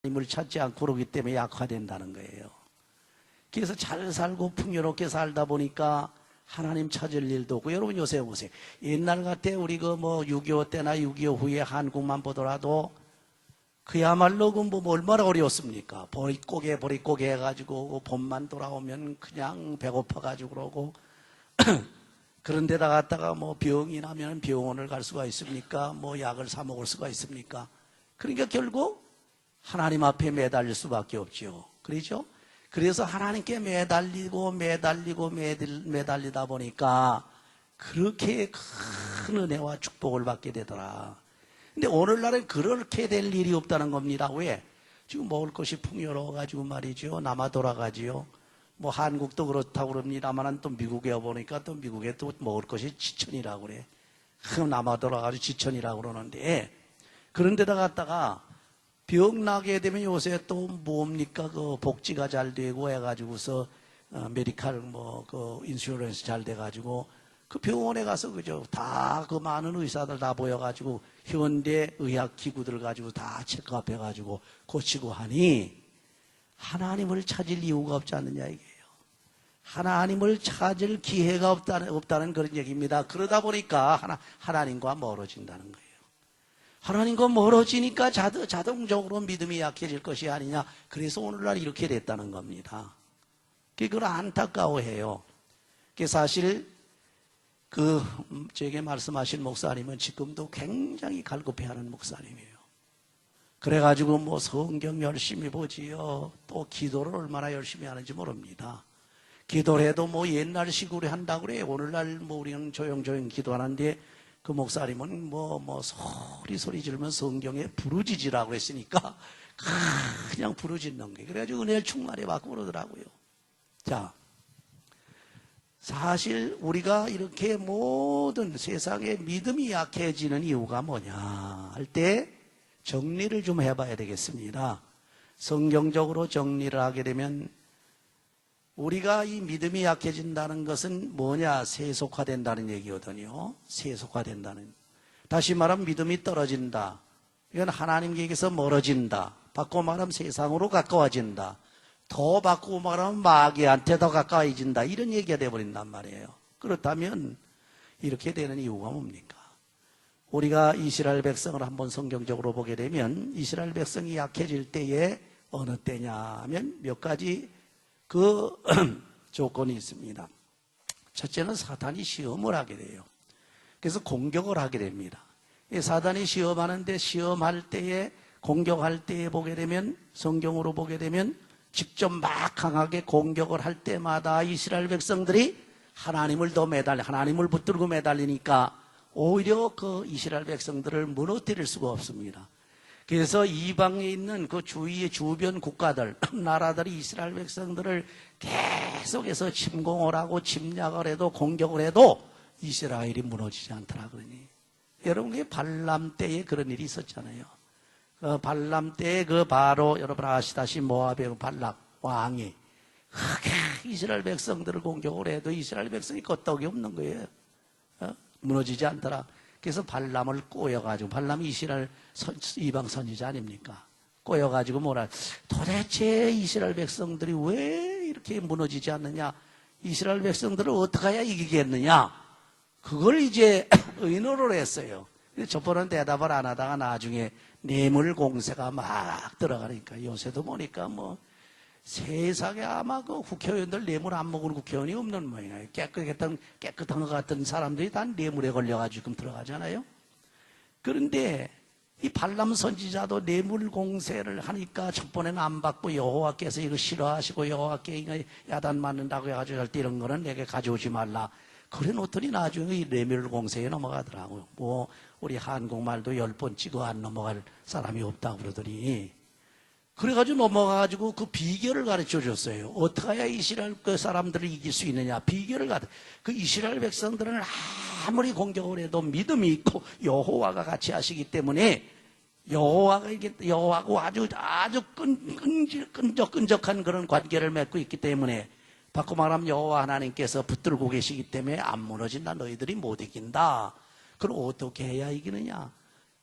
하나님을 찾지 않고 그러기 때문에 약화된다는 거예요. 그래서 잘 살고 풍요롭게 살다 보니까 하나님 찾을 일도 없고, 여러분 요새 보세요. 옛날 같아 우리 그 뭐 6.25 때나 6.25 후에 한국만 보더라도 그야말로 그 뭐 얼마나 어려웠습니까? 보릿고개 해가지고 봄만 돌아오면 그냥 배고파가지고 그러고 그런 데다 갔다가 뭐 병이 나면 병원을 갈 수가 있습니까? 뭐 약을 사 먹을 수가 있습니까? 그러니까 결국 하나님 앞에 매달릴 수밖에 없죠. 그렇죠? 그래서 하나님께 매달리다 보니까 그렇게 큰 은혜와 축복을 받게 되더라. 근데 오늘날은 그렇게 될 일이 없다는 겁니다. 왜? 지금 먹을 것이 풍요로워가지고 말이죠. 남아 돌아가지요. 뭐 한국도 그렇다고 그럽니다만 또 미국에 와보니까 또 미국에 또 먹을 것이 지천이라고 그래. 남아 돌아가지고 지천이라고 그러는데, 그런 데다 갔다가 병 나게 되면 요새 또 뭡니까? 그 복지가 잘 되고 해가지고서 메디칼 뭐 그 인슈런스 잘 돼가지고 그 병원에 가서 그죠? 다 그 많은 의사들 다 보여가지고 현대 의학 기구들 가지고 다 체크업 해가지고 고치고 하니 하나님을 찾을 이유가 없지 않느냐 이게요. 하나님을 찾을 기회가 없다는 그런 얘기입니다. 그러다 보니까 하나님과 멀어진다는 거예요. 하나님과 멀어지니까 자동적으로 믿음이 약해질 것이 아니냐. 그래서 오늘날 이렇게 됐다는 겁니다. 그걸 안타까워해요. 사실 제게 말씀하신 목사님은 지금도 굉장히 갈급해하는 목사님이에요. 그래가지고 뭐 성경 열심히 보지요. 또 기도를 얼마나 열심히 하는지 모릅니다. 기도를 해도 뭐 옛날식으로 한다고 그래요. 오늘날 뭐 우리는 조용조용 기도하는데 그 목사님은 뭐 소리 지르면 성경에 부르짖으라고 했으니까 그냥 부르짖는 거예요. 그래가지고 은혜를 충만히 받고 그러더라고요. 자, 사실 우리가 이렇게 모든 세상에 믿음이 약해지는 이유가 뭐냐 할 때 정리를 좀 해봐야 되겠습니다. 성경적으로 정리를 하게 되면 우리가 이 믿음이 약해진다는 것은 뭐냐? 세속화된다는 얘기거든요. 세속화된다는. 다시 말하면 믿음이 떨어진다. 이건 하나님께서 멀어진다. 바꾸고 말하면 세상으로 가까워진다. 더 바꾸고 말하면 마귀한테 더 가까워진다. 이런 얘기가 돼버린단 말이에요. 그렇다면 이렇게 되는 이유가 뭡니까? 우리가 이스라엘 백성을 한번 성경적으로 보게 되면 이스라엘 백성이 약해질 때에 어느 때냐 하면 몇 가지 조건이 있습니다. 첫째는 사탄이 시험을 하게 돼요. 그래서 공격을 하게 됩니다. 사탄이 시험하는데 시험할 때에 공격할 때에 보게 되면 성경으로 보게 되면 직접 막 강하게 공격을 할 때마다 이스라엘 백성들이 하나님을 붙들고 매달리니까 오히려 그 이스라엘 백성들을 무너뜨릴 수가 없습니다. 그래서 이방에 있는 그 주위의 주변 국가들, 나라들이 이스라엘 백성들을 계속해서 침공을 하고 침략을 해도 공격을 해도 이스라엘이 무너지지 않더라 그러니. 여러분, 그 발람 때에 그런 일이 있었잖아요. 그 발람 때에 바로 여러분 아시다시피 모압의 발락 왕이 크게 이스라엘 백성들을 공격을 해도 이스라엘 백성이 끄떡이 없는 거예요. 무너지지 않더라. 그래서 발람을 꼬여가지고, 발람이 이스라엘 이방 선지자 아닙니까? 꼬여가지고 도대체 이스라엘 백성들이 왜 이렇게 무너지지 않느냐? 이스라엘 백성들을 어떻게 해야 이기겠느냐? 그걸 이제 의논을 했어요. 저번은 대답을 안 하다가 나중에 뇌물 공세가 막 들어가니까 요새도 보니까 뭐 세상에 아마 그 국회의원들 뇌물 안 먹은 국회의원이 없는 모양이에요. 깨끗한 것 같은 사람들이 다 뇌물에 걸려가지고 지금 들어가잖아요. 그런데 이 발람 선지자도 뇌물 공세를 하니까 첫번에는 안 받고 여호와께서 이거 싫어하시고 여호와께 이거 야단 맞는다고 해가지고 절대 이런 거는 내게 가져오지 말라. 그래 놓더니 나중에 이 뇌물 공세에 넘어가더라고요. 뭐 우리 한국말도 10번 찍어 안 넘어갈 사람이 없다고 그러더니 그래가지고 넘어가가지고 그 비결을 가르쳐 줬어요. 어떻게 해야 이스라엘 그 사람들을 이길 수 있느냐. 비결을 그 이스라엘 백성들은 아무리 공격을 해도 믿음이 있고 여호와가 같이 하시기 때문에 여호와하고 아주 끈적한 그런 관계를 맺고 있기 때문에 바꿔 말하면 여호와 하나님께서 붙들고 계시기 때문에 안 무너진다. 너희들이 못 이긴다. 그럼 어떻게 해야 이기느냐?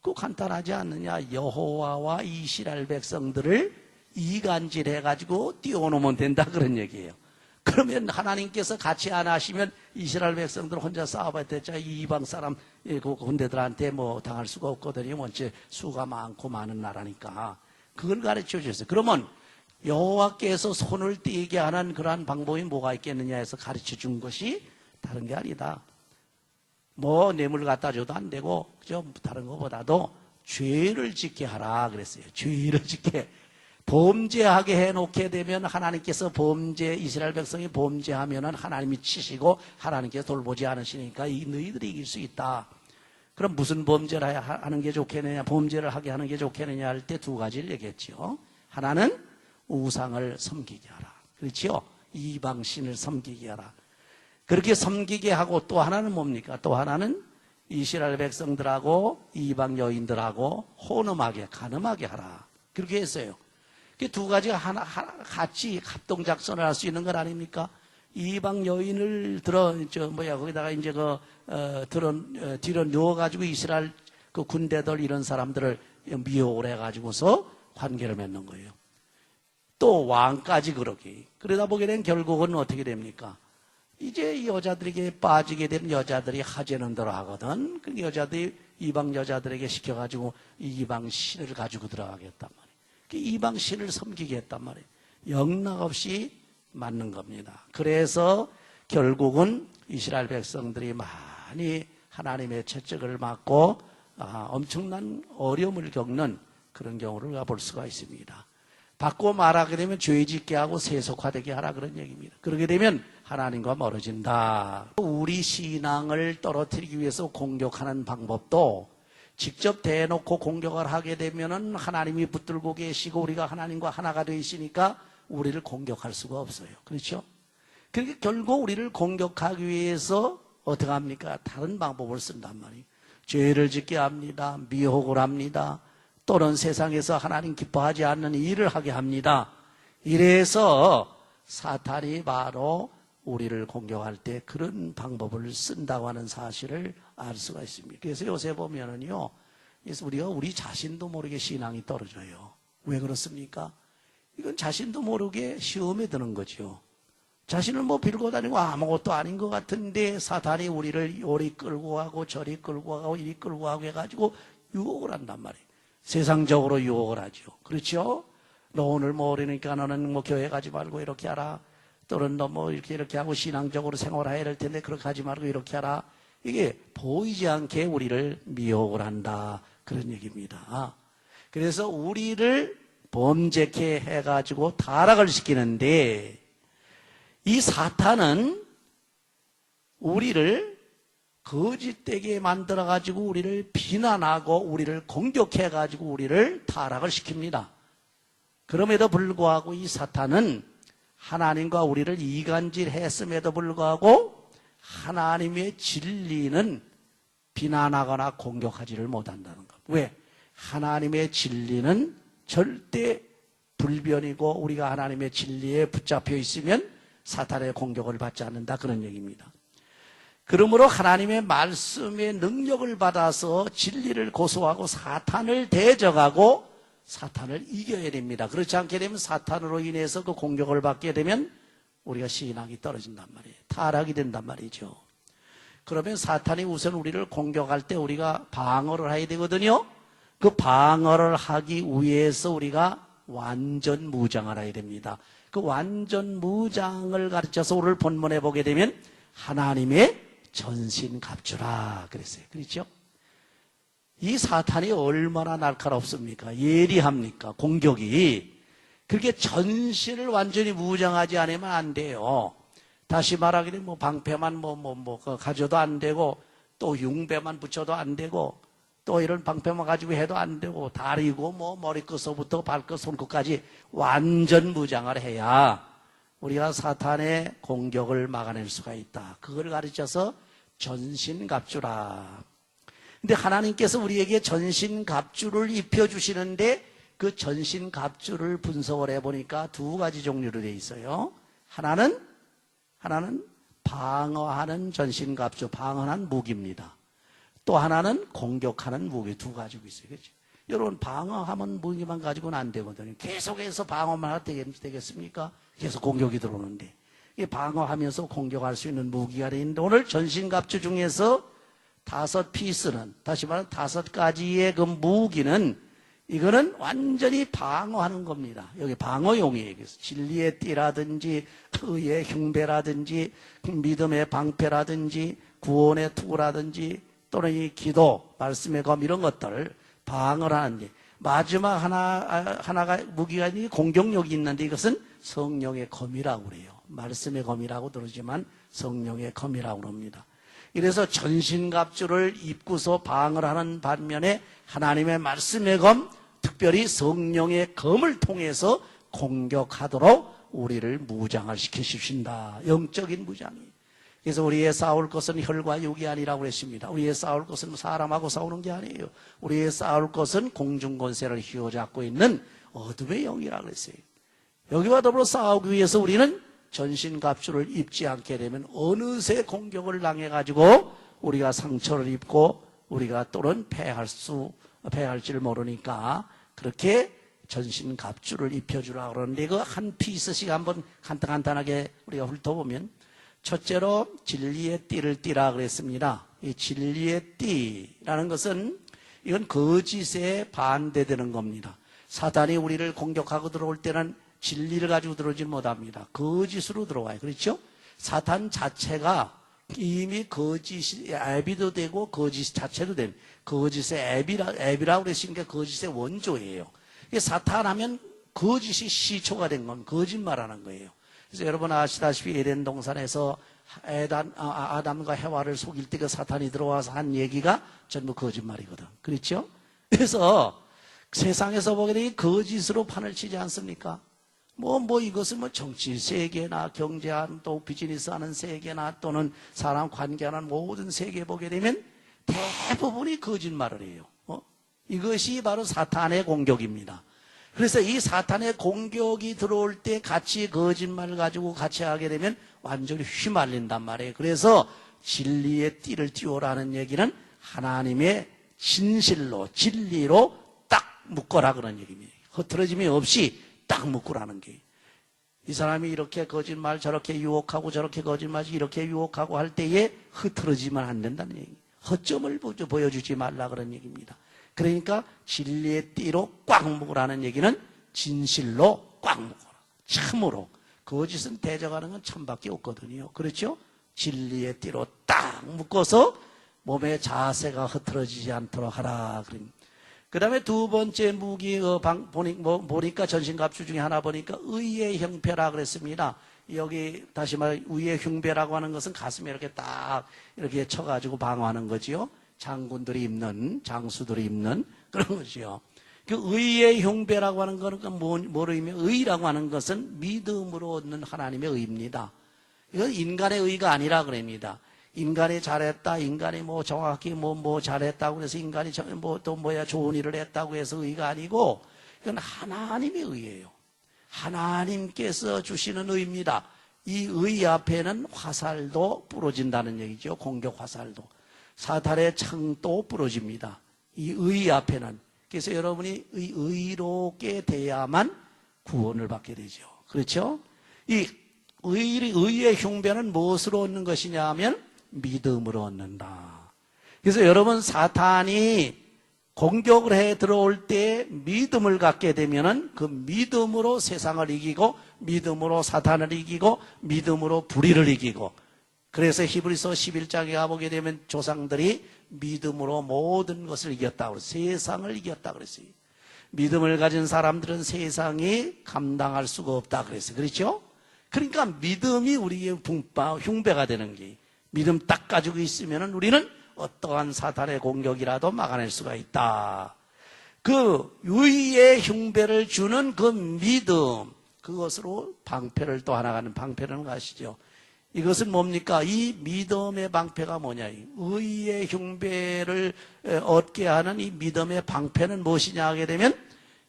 그 간단하지 않느냐. 여호와와 이스라엘 백성들을 이간질해가지고 띄워놓으면 된다 그런 얘기예요. 그러면 하나님께서 같이 안 하시면 이스라엘 백성들 혼자 싸워봐야 되죠. 이방 사람 그 군대들한테 뭐 당할 수가 없거든요. 원체 수가 많고 많은 나라니까. 그걸 가르쳐 주셨어요. 그러면 여호와께서 손을 띄게 하는 그러한 방법이 뭐가 있겠느냐 해서 가르쳐 준 것이 다른 게 아니다. 뭐 뇌물 갖다 줘도 안 되고 그죠? 다른 것보다도 죄를 짓게 하라 그랬어요. 죄를 짓게. 범죄하게 해놓게 되면 하나님께서 이스라엘 백성이 범죄하면은 하나님이 치시고 하나님께서 돌보지 않으시니까 너희들이 이길 수 있다. 그럼 무슨 범죄를 하는 게 좋겠느냐, 범죄를 하게 하는 게 좋겠느냐 할 때 두 가지를 얘기했죠. 하나는 우상을 섬기게 하라. 그렇지요? 이방신을 섬기게 하라. 그렇게 섬기게 하고 또 하나는 뭡니까? 또 하나는 이스라엘 백성들하고 이방 여인들하고 혼음하게, 간음하게 하라. 그렇게 했어요. 두 가지가 같이 합동작전을 할 수 있는 것 아닙니까? 이방 여인을 거기다가 이제 뒤로 누워가지고 이스라엘 그 군대들 이런 사람들을 미혹을 해가지고서 관계를 맺는 거예요. 또 왕까지 그러게. 그러다 보게 되면 결국은 어떻게 됩니까? 이제 이 여자들에게 빠지게 되면 여자들이 하재는 대로 하거든. 그 여자들이 이방 여자들에게 시켜가지고 이방 신을 가지고 들어가겠단 말이에요. 이방 신을 섬기게 했단 말이에요. 영락없이 맞는 겁니다. 그래서 결국은 이스라엘 백성들이 많이 하나님의 채찍을 맞고 엄청난 어려움을 겪는 그런 경우를 우리가 볼 수가 있습니다. 바꿔 말하게 되면 죄 짓게 하고 세속화되게 하라 그런 얘기입니다. 그렇게 되면 하나님과 멀어진다. 우리 신앙을 떨어뜨리기 위해서 공격하는 방법도 직접 대놓고 공격을 하게 되면은 하나님이 붙들고 계시고 우리가 하나님과 하나가 되어 있으니까 우리를 공격할 수가 없어요. 그렇죠? 그러니까 결국 우리를 공격하기 위해서 어떻게 합니까? 다른 방법을 쓴단 말이에요. 죄를 짓게 합니다. 미혹을 합니다. 또는 세상에서 하나님 기뻐하지 않는 일을 하게 합니다. 이래서 사탄이 바로 우리를 공격할 때 그런 방법을 쓴다고 하는 사실을 알 수가 있습니다. 그래서 요새 보면은요, 우리가 우리 자신도 모르게 신앙이 떨어져요. 왜 그렇습니까? 이건 자신도 모르게 시험에 드는 거죠. 자신을 뭐 빌고 다니고 아무것도 아닌 것 같은데 사탄이 우리를 요리 끌고 가고 저리 끌고 가고 이리 끌고 가고 해가지고 유혹을 한단 말이에요. 세상적으로 유혹을 하죠. 그렇죠? 너 오늘 뭐 그러니까 너는 뭐 교회 가지 말고 이렇게 하라. 또는 너 뭐 이렇게 하고 신앙적으로 생활해야 될 텐데 그렇게 하지 말고 이렇게 하라. 이게 보이지 않게 우리를 미혹을 한다. 그런 얘기입니다. 그래서 우리를 범죄케 해가지고 타락을 시키는데 이 사탄은 우리를 거짓되게 만들어가지고 우리를 비난하고 우리를 공격해가지고 우리를 타락을 시킵니다. 그럼에도 불구하고 이 사탄은 하나님과 우리를 이간질했음에도 불구하고 하나님의 진리는 비난하거나 공격하지를 못한다는 것. 왜? 하나님의 진리는 절대 불변이고 우리가 하나님의 진리에 붙잡혀 있으면 사탄의 공격을 받지 않는다 그런 얘기입니다. 그러므로 하나님의 말씀의 능력을 받아서 진리를 고소하고 사탄을 대적하고 사탄을 이겨야 됩니다. 그렇지 않게 되면 사탄으로 인해서 그 공격을 받게 되면 우리가 신앙이 떨어진단 말이에요. 타락이 된단 말이죠. 그러면 사탄이 우선 우리를 공격할 때 우리가 방어를 해야 되거든요. 그 방어를 하기 위해서 우리가 완전 무장을 해야 됩니다. 그 완전 무장을 가르쳐서 오늘 본문에 보게 되면 하나님의 전신 갑주라 그랬어요. 그렇죠? 이 사탄이 얼마나 날카롭습니까? 예리합니까? 공격이. 그렇게 전신을 완전히 무장하지 않으면 안 돼요. 다시 말하게 되면 뭐 방패만 가져도 안 되고 또 융배만 붙여도 안 되고 또 이런 방패만 가지고 해도 안 되고 다리고 뭐 머리끝서부터 발끝 손끝까지 완전 무장을 해야 우리가 사탄의 공격을 막아낼 수가 있다. 그걸 가르쳐서 전신갑주라. 근데 하나님께서 우리에게 전신갑주를 입혀주시는데 그 전신갑주를 분석을 해보니까 두 가지 종류로 되어 있어요. 하나는 방어하는 전신갑주, 방어하는 무기입니다. 또 하나는 공격하는 무기 두 가지고 있어요. 그렇죠? 여러분 방어하면 무기만 가지고는 안 되거든요. 계속해서 방어만 하면 되겠습니까? 계속 공격이 들어오는데 이 방어하면서 공격할 수 있는 무기가 있는데 오늘 전신갑주 중에서 5피스는 다시 말하면 5가지의 그 무기는 이거는 완전히 방어하는 겁니다. 여기 방어용이에요. 그래서 진리의 띠라든지 의의 흉배라든지 믿음의 방패라든지 구원의 투구라든지 또는 이 기도, 말씀의 검 이런 것들 방어를 하는데 마지막 하나가 무기가 있는 공격력이 있는데 이것은 성령의 검이라고 그래요. 말씀의 검이라고 들으지만 성령의 검이라고 그럽니다. 이래서 전신갑주를 입고서 방어를 하는 반면에 하나님의 말씀의 검, 특별히 성령의 검을 통해서 공격하도록 우리를 무장을 시키십신다. 영적인 무장이. 그래서 우리의 싸울 것은 혈과 육이 아니라고 그랬습니다. 우리의 싸울 것은 사람하고 싸우는 게 아니에요. 우리의 싸울 것은 공중권세를 휘어잡고 있는 어둠의 영이라고 그랬어요. 여기와 더불어 싸우기 위해서 우리는 전신갑주를 입지 않게 되면 어느새 공격을 당해가지고 우리가 상처를 입고 우리가 또는 패할지를 모르니까 그렇게 전신갑주를 입혀주라고 그러는데 그 한 피스씩 한번 간단하게 우리가 훑어보면 첫째로 진리의 띠를 띠라 그랬습니다. 이 진리의 띠라는 것은 이건 거짓에 반대되는 겁니다. 사단이 우리를 공격하고 들어올 때는 진리를 가지고 들어오지 못합니다. 거짓으로 들어와요. 그렇죠? 사탄 자체가 이미 거짓이 앱이도 되고 거짓 자체도 됩니다. 거짓의 앱이라고 그랬으니까 거짓의 원조예요. 사탄 하면 거짓이 시초가 된 건 거짓말하는 거예요. 그래서 여러분 아시다시피 에덴 동산에서 아담과 해와를 속일 때 그 사탄이 들어와서 한 얘기가 전부 거짓말이거든. 그렇죠? 그래서 세상에서 보게 되면 거짓으로 판을 치지 않습니까? 이것은 정치 세계나 경제하는 또 비즈니스 하는 세계나 또는 사람 관계하는 모든 세계에 보게 되면 대부분이 거짓말을 해요. 이것이 바로 사탄의 공격입니다. 그래서 이 사탄의 공격이 들어올 때 같이 거짓말을 가지고 같이 하게 되면 완전히 휘말린단 말이에요. 그래서 진리의 띠를 띄우라는 얘기는 하나님의 진실로 진리로 딱 묶어라 그런 얘기입니다. 흐트러짐이 없이 딱 묶으라는 게. 이 사람이 이렇게 거짓말 저렇게 유혹하고 저렇게 거짓말 이렇게 유혹하고 할 때에 흐트러지면 안 된다는 얘기. 허점을 보여주지 말라 그런 얘기입니다. 그러니까 진리의 띠로 꽉 묶으라는 얘기는 진실로 꽉 묶어라. 참으로. 거짓은 대적하는 건 참밖에 없거든요. 그렇죠? 진리의 띠로 딱 묶어서 몸의 자세가 흐트러지지 않도록 하라. 그 다음에 두 번째 무기 보니까 전신갑주 중에 하나 보니까 의의 형패라 그랬습니다. 여기 다시 말해 의의 흉배라고 하는 것은 가슴에 이렇게 딱 이렇게 쳐가지고 방어하는 거지요. 장군들이 입는, 장수들이 입는 그런 것이요. 그 의의 흉배라고 하는 것은 뭐로 의미해요? 의라고 하는 것은 믿음으로 얻는 하나님의 의입니다. 이건 인간의 의가 아니라 그럽니다. 인간이 잘했다, 인간이 정확히 잘했다고 해서 인간이 좋은 일을 했다고 해서 의가 아니고 이건 하나님의 의예요. 하나님께서 주시는 의입니다. 이 의 앞에는 화살도 부러진다는 얘기죠. 공격 화살도. 사탄의 창도 부러집니다. 이 의 앞에는. 그래서 여러분이 의롭게 돼야만 구원을 받게 되죠. 그렇죠? 이 의의 흉배는 무엇으로 얻는 것이냐 하면 믿음으로 얻는다. 그래서 여러분 사탄이 공격을 해 들어올 때 믿음을 갖게 되면은 그 믿음으로 세상을 이기고 믿음으로 사탄을 이기고 믿음으로 불의를 이기고 그래서 히브리서 11장에 가보게 되면 조상들이 믿음으로 모든 것을 이겼다고 그랬어요. 세상을 이겼다고 그랬어요. 믿음을 가진 사람들은 세상이 감당할 수가 없다 그랬어요. 그렇죠? 그러니까 믿음이 우리의 흉배가 되는 게 믿음 딱 가지고 있으면 우리는 어떠한 사탄의 공격이라도 막아낼 수가 있다. 그 의의 흉배를 주는 그 믿음, 그것으로 방패를 또 하나 가는 방패라는 거 아시죠? 이것은 뭡니까? 이 믿음의 방패가 뭐냐? 의의 흉배를 얻게 하는 이 믿음의 방패는 무엇이냐 하게 되면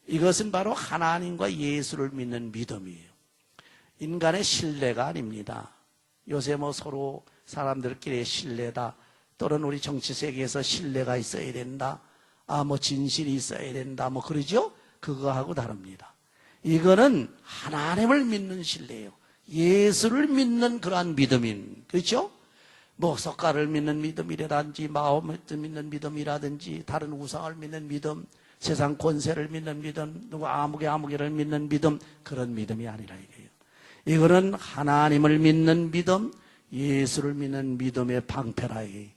이것은 바로 하나님과 예수를 믿는 믿음이에요. 인간의 신뢰가 아닙니다. 요새 서로 사람들끼리의 신뢰다. 또는 우리 정치 세계에서 신뢰가 있어야 된다. 뭐 진실이 있어야 된다. 뭐 그러죠? 그거하고 다릅니다. 이거는 하나님을 믿는 신뢰예요. 예수를 믿는 그러한 믿음인, 그렇죠? 뭐 석가를 믿는 믿음이라든지 마음을 믿는 믿음이라든지 다른 우상을 믿는 믿음, 세상 권세를 믿는 믿음, 누구 아무개를 믿는 믿음, 그런 믿음이 아니라 이거예요. 이거는 하나님을 믿는 믿음, 예수를 믿는 믿음의 방패라 이거예요.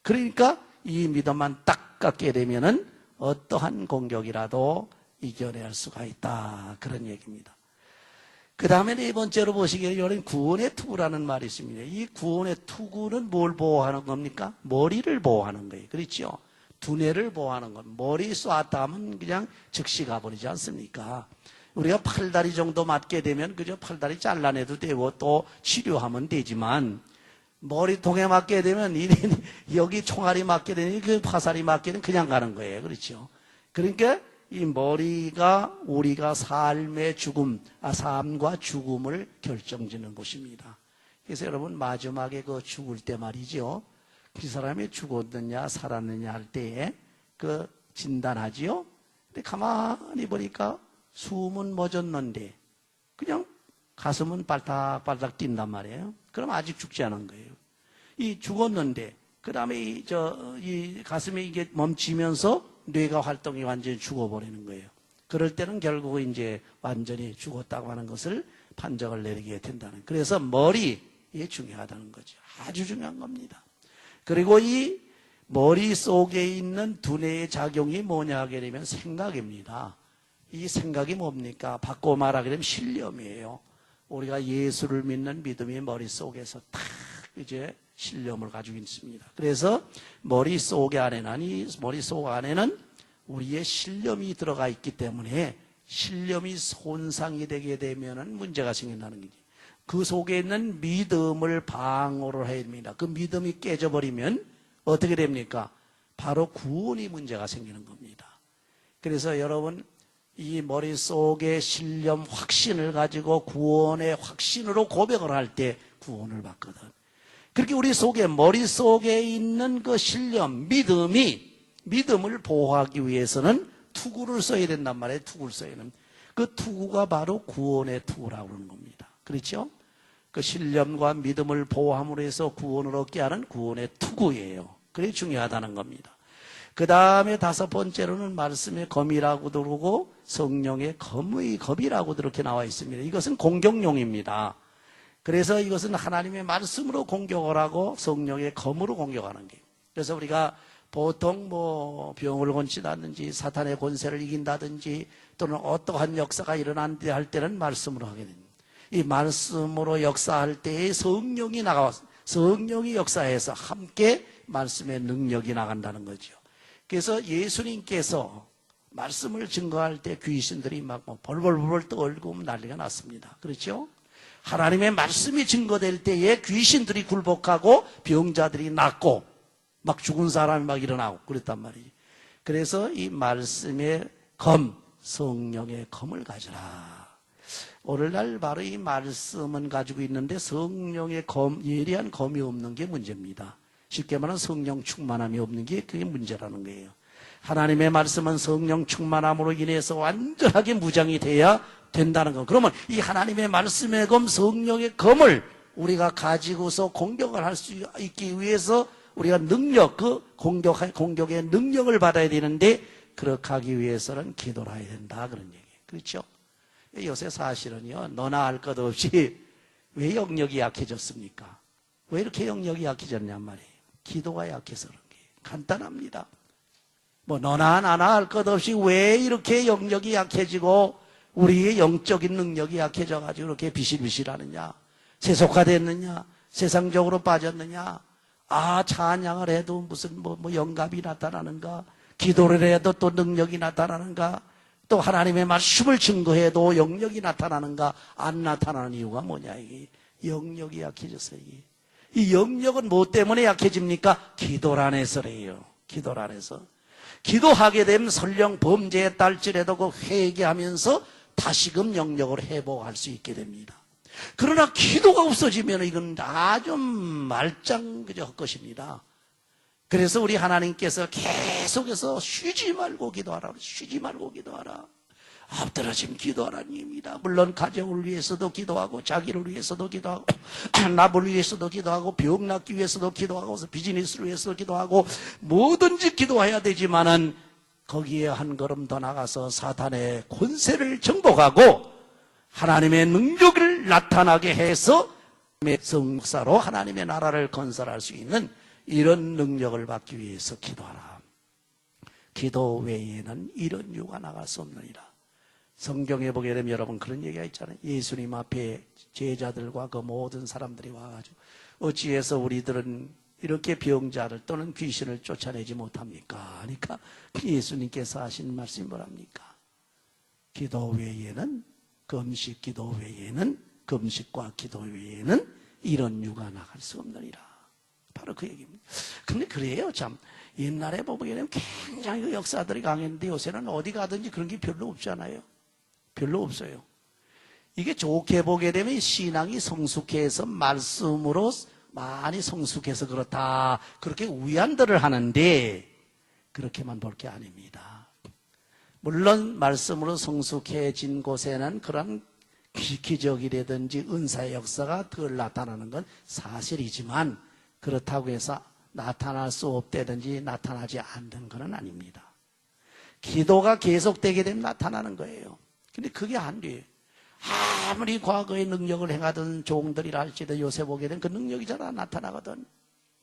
그러니까 이 믿음만 딱 갖게 되면은 어떠한 공격이라도 이겨낼 수가 있다, 그런 얘기입니다. 그 다음에 네 번째로 보시기에 여러분 구원의 투구라는 말이 있습니다. 이 구원의 투구는 뭘 보호하는 겁니까? 머리를 보호하는 거예요. 그렇죠? 두뇌를 보호하는 건 머리 쏘았다 하면 그냥 즉시 가버리지 않습니까? 우리가 팔다리 정도 맞게 되면 그저 팔다리 잘라내도 되고 또 치료하면 되지만 머리통에 맞게 되면 여기 총알이 맞게 되니 그 화살이 맞게 되면 그냥 가는 거예요. 그렇죠? 그러니까 이 머리가 우리가 삶과 죽음을 결정짓는 곳입니다. 그래서 여러분 마지막에 그 죽을 때 말이죠. 그 사람이 죽었느냐 살았느냐 할 때에 그 진단하지요. 근데 가만히 보니까 숨은 멎었는데 그냥 가슴은 발딱발딱 뛴단 말이에요. 그럼 아직 죽지 않은 거예요. 이 죽었는데 그 다음에 이 가슴이 이게 멈추면서 뇌가 활동이 완전히 죽어버리는 거예요. 그럴 때는 결국 이제 완전히 죽었다고 하는 것을 판정을 내리게 된다는. 그래서 머리에 중요하다는 거죠. 아주 중요한 겁니다. 그리고 이 머리 속에 있는 두뇌의 작용이 뭐냐 하게 되면 생각입니다. 이 생각이 뭡니까? 바꿔 말하게 되면 신념이에요. 우리가 예수를 믿는 믿음이 머릿속에서 탁 이제 신념을 가지고 있습니다. 그래서 머릿속 안에는 우리의 신념이 들어가 있기 때문에 신념이 손상이 되게 되면은 문제가 생긴다는 거지. 그 속에 있는 믿음을 방어를 해야 됩니다. 그 믿음이 깨져버리면 어떻게 됩니까? 바로 구원이 문제가 생기는 겁니다. 그래서 여러분 이 머릿속에 신념 확신을 가지고 구원의 확신으로 고백을 할 때 구원을 받거든. 그렇게 우리 속에 머릿속에 있는 그 신념, 믿음을 보호하기 위해서는 투구를 써야 된단 말이에요. 투구를 써야 되는. 그 투구가 바로 구원의 투구라고 그러는 겁니다. 그렇죠? 그 신념과 믿음을 보호함으로 해서 구원을 얻게 하는 구원의 투구예요. 그게 중요하다는 겁니다. 그 다음에 다섯 번째로는 말씀의 검이라고도 그러고 성령의 검이라고 그렇게 나와 있습니다. 이것은 공격용입니다. 그래서 이것은 하나님의 말씀으로 공격을 하고 성령의 검으로 공격하는 거예요. 그래서 우리가 보통 뭐 병을 고친다든지 사탄의 권세를 이긴다든지 또는 어떠한 역사가 일어난다 할 때는 말씀으로 하게 됩니다. 이 말씀으로 역사할 때에 성령이 역사해서 함께 말씀의 능력이 나간다는 거죠. 그래서 예수님께서 말씀을 증거할 때 귀신들이 막 벌벌벌 떨고 난리가 났습니다. 그렇죠? 하나님의 말씀이 증거될 때에 귀신들이 굴복하고 병자들이 낫고 막 죽은 사람이 막 일어나고 그랬단 말이에요. 그래서 이 말씀의 검, 성령의 검을 가져라. 오늘날 바로 이 말씀은 가지고 있는데 성령의 검, 예리한 검이 없는 게 문제입니다. 쉽게 말하면 성령 충만함이 없는 게 그게 문제라는 거예요. 하나님의 말씀은 성령 충만함으로 인해서 완전하게 무장이 돼야 된다는 거. 그러면 이 하나님의 말씀의 검, 성령의 검을 우리가 가지고서 공격을 할 수 있기 위해서 우리가 공격의 능력을 받아야 되는데 그렇게 하기 위해서는 기도를 해야 된다. 그런 얘기예요. 그렇죠? 요새 사실은요, 너나 할 것 없이 왜 영역이 약해졌습니까? 왜 이렇게 영역이 약해졌냔 말이에요. 기도가 약해서 그런 게 간단합니다. 뭐 너나 나나 할 것 없이 왜 이렇게 영역이 약해지고 우리의 영적인 능력이 약해져가지고 이렇게 비실비실하느냐, 세속화됐느냐, 세상적으로 빠졌느냐, 찬양을 해도 무슨 뭐 영감이 나타나는가, 기도를 해도 또 능력이 나타나는가, 또 하나님의 말씀을 증거해도 영역이 나타나는가, 안 나타나는 이유가 뭐냐, 이게 영역이 약해졌어요. 이게. 이 영역은 뭐 때문에 약해집니까? 기도란에서래요. 기도란에서. 기도하게 되면 설령 범죄에 딸지라도 그 회개하면서 다시금 영역을 회복할 수 있게 됩니다. 그러나 기도가 없어지면 이건 아주 말짱 그저 헛것입니다. 그래서 우리 하나님께서 계속해서 쉬지 말고 기도하라. 쉬지 말고 기도하라. 엎드러짐 기도하라는 얘기입니다. 물론 가정을 위해서도 기도하고 자기를 위해서도 기도하고 남을 위해서도 기도하고 병 낫기 위해서도 기도하고 비즈니스를 위해서도 기도하고 뭐든지 기도해야 되지만은 거기에 한 걸음 더 나가서 사탄의 권세를 정복하고 하나님의 능력을 나타나게 해서 성사로 하나님의 나라를 건설할 수 있는 이런 능력을 받기 위해서 기도하라. 기도 외에는 이런 유가 나갈 수 없느니라. 성경에 보게 되면 여러분 그런 얘기가 있잖아요. 예수님 앞에 제자들과 그 모든 사람들이 와가지고 어찌해서 우리들은 이렇게 병자를 또는 귀신을 쫓아내지 못합니까? 그러니까 예수님께서 하신 말씀이 뭐랍니까? 기도 외에는 금식, 기도 외에는 금식과 기도 외에는 이런 유가 나갈 수 없느니라. 바로 그 얘기입니다. 근데 그래요. 참 옛날에 보면 굉장히 그 역사들이 강했는데 요새는 어디 가든지 그런 게 별로 없잖아요. 별로 없어요. 이게 좋게 보게 되면 신앙이 성숙해서 말씀으로 많이 성숙해서 그렇다. 그렇게 위안들을 하는데 그렇게만 볼 게 아닙니다. 물론 말씀으로 성숙해진 곳에는 그런 기적이라든지 은사의 역사가 덜 나타나는 건 사실이지만 그렇다고 해서 나타날 수 없다든지 나타나지 않는 건 아닙니다. 기도가 계속되게 되면 나타나는 거예요. 근데 그게 안 돼요. 아무리 과거의 능력을 행하던 종들이라 할지라도 요새 보게 되면 그 능력이 잘 안 나타나거든.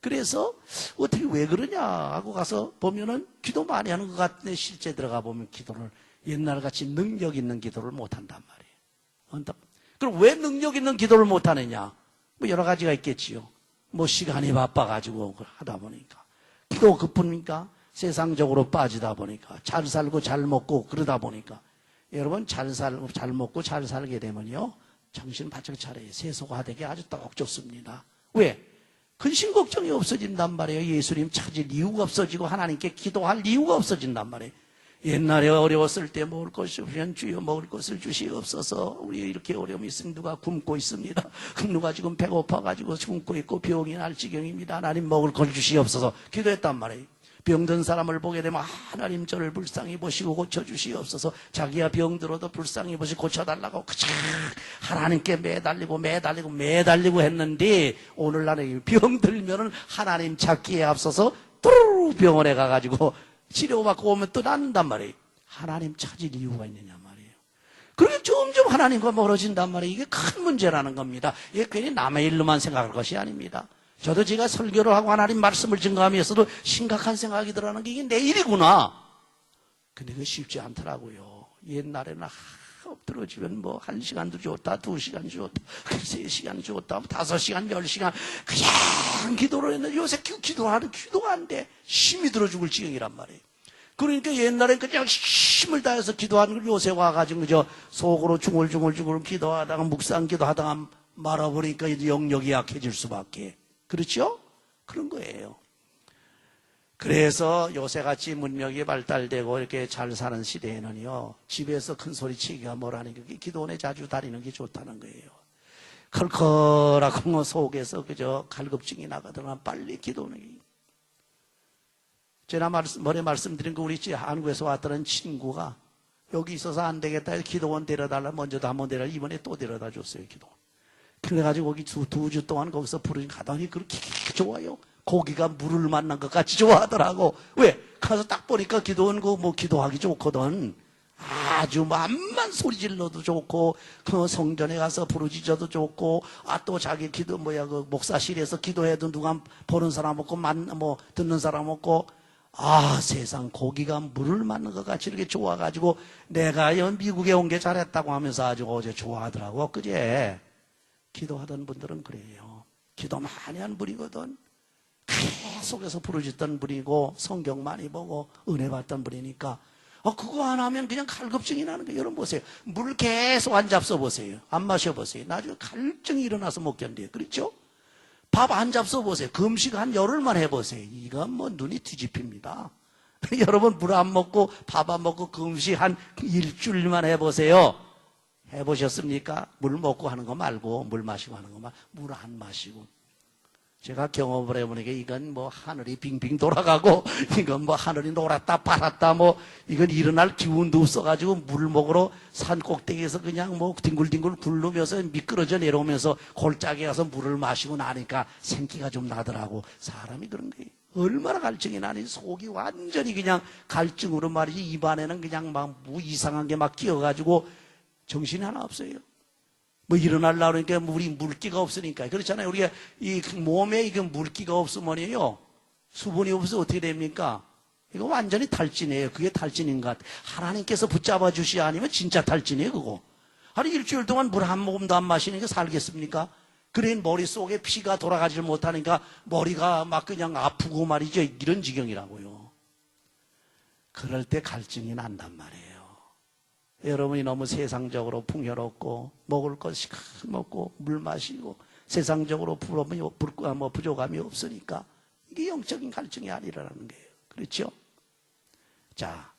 그래서 어떻게 왜 그러냐 하고 가서 보면은 기도 많이 하는 것 같은데 실제 들어가 보면 기도를 옛날같이 능력 있는 기도를 못한단 말이에요. 그럼 왜 능력 있는 기도를 못하느냐? 뭐 여러 가지가 있겠지요. 뭐 시간이 바빠가지고 하다 보니까. 기도 급합니까? 세상적으로 빠지다 보니까. 잘 살고 잘 먹고 그러다 보니까. 여러분 잘 살고 잘 먹고 잘 살게 되면요 정신 바짝 차려요. 세속화되기 아주 딱 좋습니다. 왜? 근심 걱정이 없어진단 말이에요. 예수님 찾을 이유가 없어지고 하나님께 기도할 이유가 없어진단 말이에요. 옛날에 어려웠을 때 먹을 것이 없으면 주여 먹을 것을 주시옵소서. 우리 이렇게 어려움이 있으면 누가 굶고 있습니다. 누가 지금 배고파가지고 굶고 있고 병이 날 지경입니다. 하나님 먹을 걸 주시옵소서. 기도했단 말이에요. 병든 사람을 보게 되면 하나님 저를 불쌍히 보시고 고쳐주시옵소서. 자기가 병들어도 불쌍히 보시고 고쳐달라고 그저 하나님께 매달리고 했는데 오늘날에 병들면은 하나님 찾기에 앞서서 뚜루루 병원에 가가지고 치료받고 오면 또 낫는단 말이에요. 하나님 찾을 이유가 있느냐 말이에요. 그렇게 점점 하나님과 멀어진단 말이에요. 이게 큰 문제라는 겁니다. 이게 괜히 남의 일로만 생각할 것이 아닙니다. 저도 제가 설교를 하고 하나님 말씀을 증거하면서도 심각한 생각이 들어가는 게 이게 내 일이구나. 근데 그게 쉽지 않더라고요. 옛날에는 엎드러지면 뭐 1시간도 좋다, 2시간 좋다, 3시간 좋다, 5시간, 10시간 그냥 기도를 했는데 요새 기도가 안 돼. 힘이 들어 죽을 지경이란 말이에요. 그러니까 옛날엔 그냥 힘을 다해서 기도하는 걸 요새 와가지고 그저 속으로 중얼중얼 기도하다가 묵상 기도하다가 말아보니까 이제 영역이 약해질 수밖에. 그렇죠? 그런 거예요. 그래서 요새같이 문명이 발달되고 이렇게 잘 사는 시대에는요, 집에서 큰 소리 치기가 뭐라는 게 기도원에 자주 다니는 게 좋다는 거예요. 컬컬하고 속에서 그저 갈급증이 나가더만 빨리 기도는 게. 제가 머리 말씀드린 거 우리 한국에서 왔다는 친구가 여기 있어서 안 되겠다 해서 기도원 데려달라 먼저도 한번 데려다 이번에 또 데려다 줬어요, 기도원. 그래가지고 거기 두 주 동안 거기서 부르니 가더니 그렇게 좋아요. 고기가 물을 만난 것 같이 좋아하더라고. 왜? 가서 딱 보니까 기도원 뭐 기도하기 좋거든. 아주 맘만 소리 질러도 좋고, 그 성전에 가서 부르짖어도 좋고, 또 자기 그 목사실에서 기도해도 누가 보는 사람 없고, 듣는 사람 없고, 세상 고기가 물을 맞는 것 같이 이렇게 좋아가지고, 내가 미국에 온 게 잘했다고 하면서 아주 어제 좋아하더라고. 그제? 기도하던 분들은 그래요. 기도 많이 한 분이거든. 계속해서 부르짖던 분이고 성경 많이 보고 은혜 받던 분이니까 그거 안 하면 그냥 갈급증이 나는 거예요. 여러분 보세요. 물 계속 안 잡숴 보세요. 안 마셔보세요. 나중에 갈증이 일어나서 못 견뎌요. 그렇죠? 밥 안 잡숴 보세요. 금식 한 열흘만 해보세요. 이건 뭐 눈이 뒤집힙니다. 여러분 물 안 먹고 밥 안 먹고 금식 한 일주일만 해보세요. 해보셨습니까? 물 먹고 하는 거 말고 물 마시고 하는 거 말고 물 안 마시고 제가 경험을 해보니까 이건 뭐 하늘이 빙빙 돌아가고 이건 뭐 하늘이 노랗다 파랗다 뭐 이건 일어날 기운도 없어가지고 물 먹으러 산 꼭대기에서 그냥 뭐 뒹굴뒹굴 굴르면서 미끄러져 내려오면서 골짜기에 가서 물을 마시고 나니까 생기가 좀 나더라고. 사람이 그런 거예요. 얼마나 갈증이 나니 속이 완전히 그냥 갈증으로 말이지 입안에는 그냥 막 뭐 이상한 게 막 끼어가지고 정신이 하나 없어요. 뭐 일어나려고 그러니까 우리 물기가 없으니까. 그렇잖아요. 우리가 이 몸에 이게 물기가 없으면요. 수분이 없어서 어떻게 됩니까? 이거 완전히 탈진이에요. 그게 탈진인 것 같아요. 하나님께서 붙잡아 주시 아니면 진짜 탈진이에요, 그거. 아니, 일주일 동안 물 한 모금도 안 마시니까 살겠습니까? 그래, 머릿속에 피가 돌아가질 못하니까 머리가 막 그냥 아프고 말이죠. 이런 지경이라고요. 그럴 때 갈증이 난단 말이에요. 여러분이 너무 세상적으로 풍요롭고 먹을 것 시간 먹고 물 마시고 세상적으로 부족함이 없으니까 이게 영적인 갈증이 아니라는 거예요. 그렇죠? 자,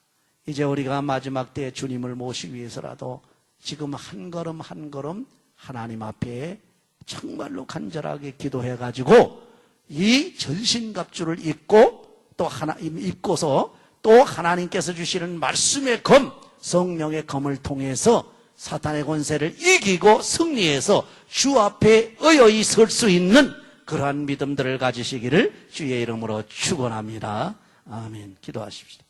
이제 우리가 마지막 때 주님을 모시기 위해서라도 지금 한 걸음 한 걸음 하나님 앞에 정말로 간절하게 기도해가지고 이 전신갑주를 입고서 또 하나님께서 주시는 말씀의 검, 성령의 검을 통해서 사탄의 권세를 이기고 승리해서 주 앞에 의여히 설 수 있는 그러한 믿음들을 가지시기를 주의 이름으로 축원합니다. 아멘. 기도하십시다.